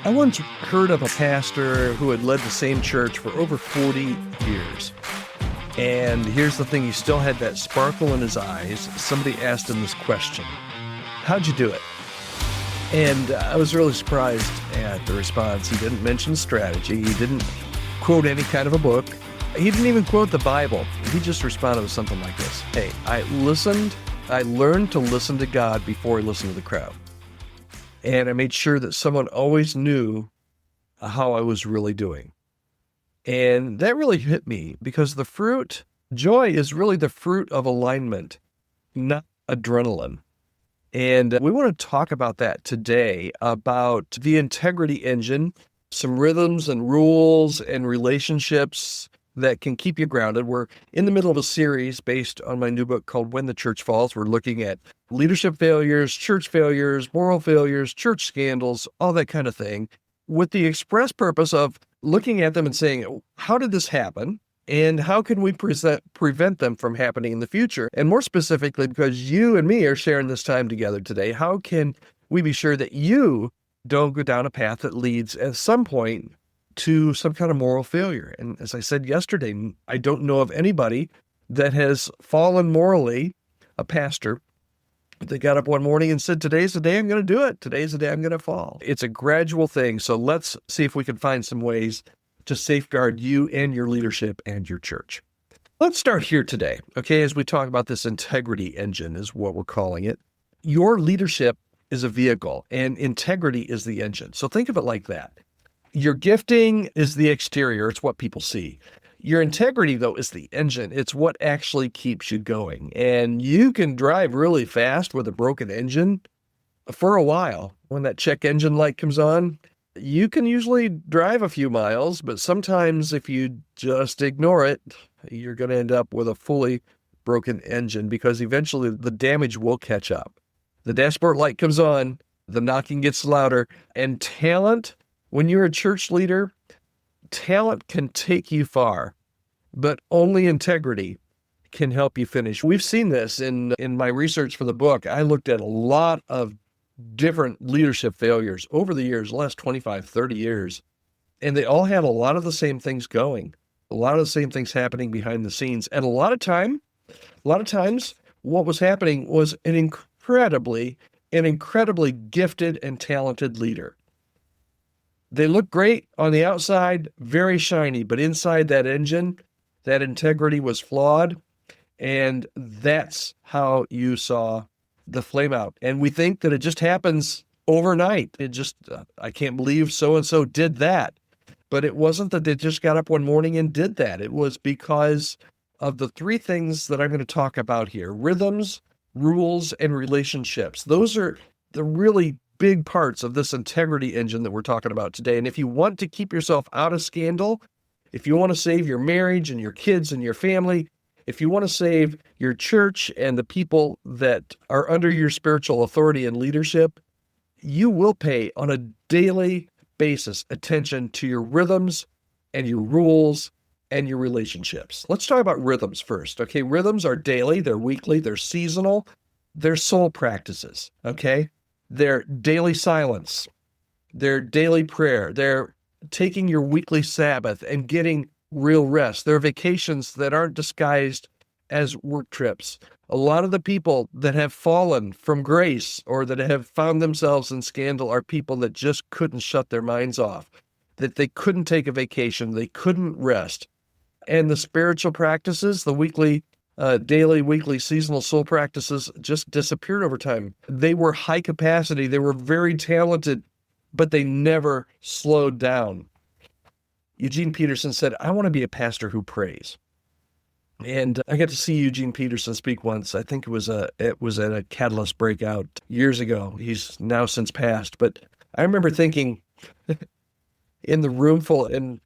I once heard of a pastor who had led the same church for over 40 years. And here's the thing, he still had that sparkle in his eyes. Somebody asked him this question: how'd you do it? And I was really surprised at the response. He didn't mention strategy. He didn't quote any kind of a book. He didn't even quote the Bible. He just responded with something like this: hey, I learned to listen to God before I listened to the crowd. And I made sure that someone always knew how I was really doing. And that really hit me, because joy is really the fruit of alignment, not adrenaline. And we want to talk about that today, about the integrity engine, some rhythms and rules and relationships that can keep you grounded. We're in the middle of a series based on my new book called When the Church Falls. We're looking at leadership failures, church failures, moral failures, church scandals, all that kind of thing, with the express purpose of looking at them and saying, how did this happen? And how can we prevent them from happening in the future? And more specifically, because you and me are sharing this time together today, how can we be sure that you don't go down a path that leads at some point to some kind of moral failure? And as I said yesterday, I don't know of anybody that has fallen morally, a pastor, that got up one morning and said, today's the day I'm going to do it. Today's the day I'm going to fall. It's a gradual thing. So let's see if we can find some ways to safeguard you and your leadership and your church. Let's start here today, okay, as we talk about this integrity engine is what we're calling it. Your leadership is a vehicle and integrity is the engine. So think of it like that. Your gifting is the exterior. It's what people see. Your integrity, though, is the engine. It's what actually keeps you going. And you can drive really fast with a broken engine for a while. When that check engine light comes on, you can usually drive a few miles, but sometimes if you just ignore it, you're going to end up with a fully broken engine, because eventually the damage will catch up. The dashboard light comes on, the knocking gets louder, and talent, when you're a church leader, talent can take you far, but only integrity can help you finish. We've seen this in my research for the book. I looked at a lot of different leadership failures over the years, the last 25, 30 years, and they all had a lot of the same things going, a lot of the same things happening behind the scenes. And a lot of times, what was happening was an incredibly gifted and talented leader. They look great on the outside, very shiny, but inside that engine, that integrity was flawed. And that's how you saw the flame out. And we think that it just happens overnight. It just, I can't believe so-and-so did that. But it wasn't that they just got up one morning and did that. It was because of the three things that I'm going to talk about here: rhythms, rules, and relationships. Those are the really big parts of this integrity engine that we're talking about today. And if you want to keep yourself out of scandal, if you want to save your marriage and your kids and your family, if you want to save your church and the people that are under your spiritual authority and leadership, you will pay on a daily basis attention to your rhythms and your rules and your relationships. Let's talk about rhythms first. Okay, rhythms are daily, they're weekly, they're seasonal, they're soul practices. Okay, they're daily silence, they're daily prayer, they're taking your weekly Sabbath and getting real rest. They're vacations that aren't disguised as work trips. A lot of the people that have fallen from grace or that have found themselves in scandal are people that just couldn't shut their minds off, that they couldn't take a vacation, they couldn't rest. And the spiritual practices, the weekly, daily, weekly, seasonal soul practices just disappeared over time. They were high capacity, they were very talented, but they never slowed down. Eugene Peterson said, I want to be a pastor who prays. And I got to see Eugene Peterson speak once. I think it was at a Catalyst breakout years ago. He's now since passed. But I remember thinking in the room full, and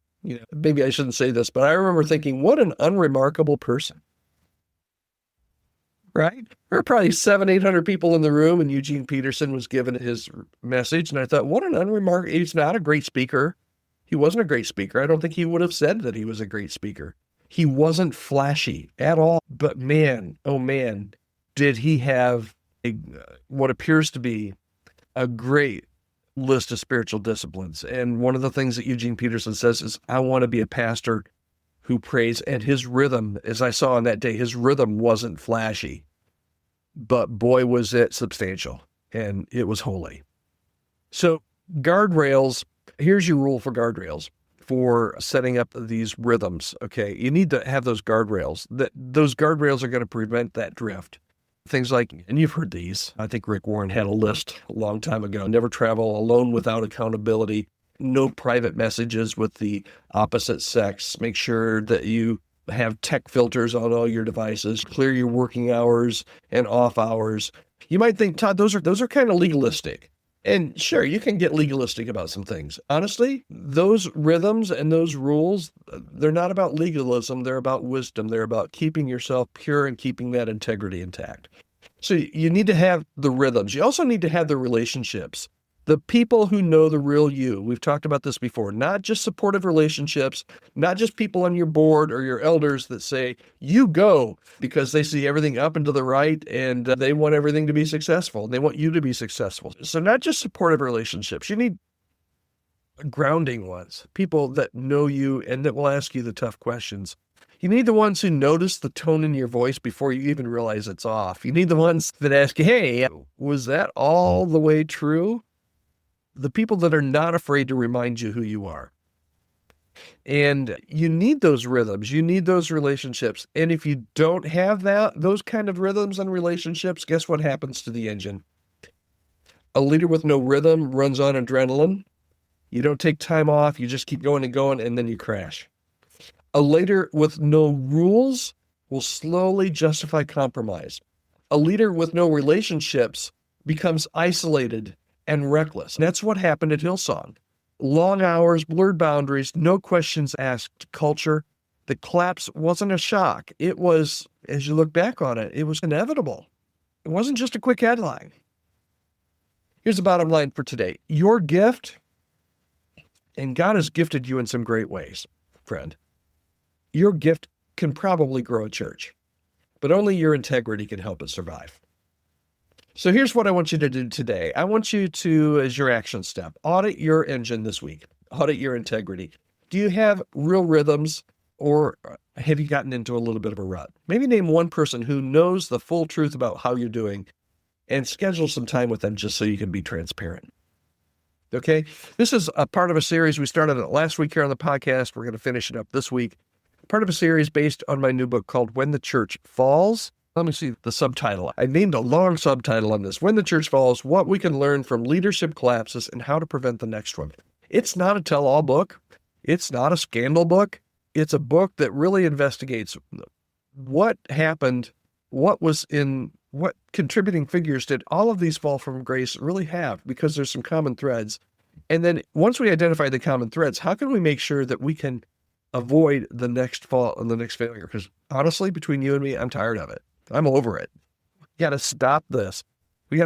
maybe I shouldn't say this, but I remember thinking, what an unremarkable person. Right? There were probably 700-800 people in the room, and Eugene Peterson was giving his message. And I thought, what an unremarkable, he's not a great speaker. He wasn't a great speaker. I don't think he would have said that he was a great speaker. He wasn't flashy at all. But man, oh man, did he have what appears to be a great list of spiritual disciplines. And one of the things that Eugene Peterson says is, I want to be a pastor who prays. And his rhythm, as I saw on that day, his rhythm wasn't flashy, but boy, was it substantial, and it was holy. So guardrails, here's your rule for guardrails for setting up these rhythms. Okay. You need to have those guardrails. Those guardrails are going to prevent that drift. Things like, and you've heard these, I think Rick Warren had a list a long time ago: never travel alone without accountability, no private messages with the opposite sex, make sure that you have tech filters on all your devices, clear your working hours and off hours. You might think, Todd, those are kind of legalistic. And sure, you can get legalistic about some things. Honestly, those rhythms and those rules, they're not about legalism. They're about wisdom. They're about keeping yourself pure and keeping that integrity intact. So you need to have the rhythms. You also need to have the relationships. The people who know the real you. We've talked about this before. Not just supportive relationships, not just people on your board or your elders that say, you go, because they see everything up and to the right and they want everything to be successful. They want you to be successful. So not just supportive relationships. You need grounding ones, people that know you and that will ask you the tough questions. You need the ones who notice the tone in your voice before you even realize it's off. You need the ones that ask you, hey, was that all the way true? The people that are not afraid to remind you who you are. And you need those rhythms. You need those relationships. And if you don't have those kind of rhythms and relationships, guess what happens to the engine? A leader with no rhythm runs on adrenaline. You don't take time off. You just keep going and going, and then you crash. A leader with no rules will slowly justify compromise. A leader with no relationships becomes isolated and reckless. And that's what happened at Hillsong. Long hours, blurred boundaries, no questions asked culture. The collapse wasn't a shock. It was, as you look back on it, it was inevitable. It wasn't just a quick headline. Here's the bottom line for today. Your gift, and God has gifted you in some great ways, friend. Your gift can probably grow a church, but only your integrity can help it survive. So here's what I want you to do today. I want you to, as your action step, audit your engine this week. Audit your integrity. Do you have real rhythms, or have you gotten into a little bit of a rut? Maybe name one person who knows the full truth about how you're doing and schedule some time with them just so you can be transparent. Okay? This is a part of a series. We started it last week here on the podcast. We're going to finish it up this week. Part of a series based on my new book called When the Church Falls. Let me see the subtitle. I named a long subtitle on this. When the Church Falls, What We Can Learn from Leadership Collapses and How to Prevent the Next One. It's not a tell-all book. It's not a scandal book. It's a book that really investigates what happened, what contributing figures did all of these fall from grace really have, because there's some common threads. And then once we identify the common threads, how can we make sure that we can avoid the next fall and the next failure? Because honestly, between you and me, I'm tired of it. I'm over it. We got to stop this. We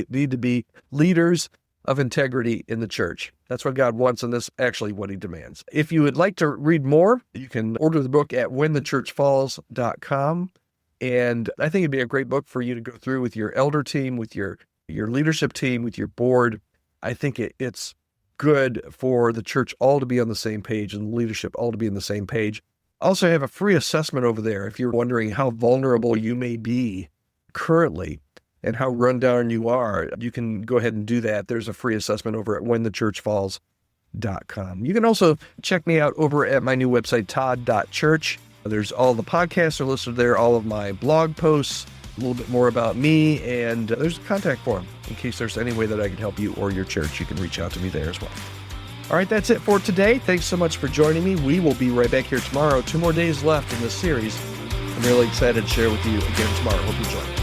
need to be leaders of integrity in the church. That's what God wants, and that's actually what he demands. If you would like to read more, you can order the book at whenthechurchfalls.com. And I think it'd be a great book for you to go through with your elder team, with your leadership team, with your board. I think it's good for the church all to be on the same page and leadership all to be on the same page. Also, I have a free assessment over there if you're wondering how vulnerable you may be currently and how run down you are. You can go ahead and do that. There's a free assessment over at whenthechurchfalls.com. You can also check me out over at my new website, todd.church. There's all the podcasts are listed there, all of my blog posts, a little bit more about me, and there's a contact form in case there's any way that I can help you or your church. You can reach out to me there as well. All right, that's it for today. Thanks so much for joining me. We will be right back here tomorrow. 2 more days left in this series. I'm really excited to share with you again tomorrow. Hope you join.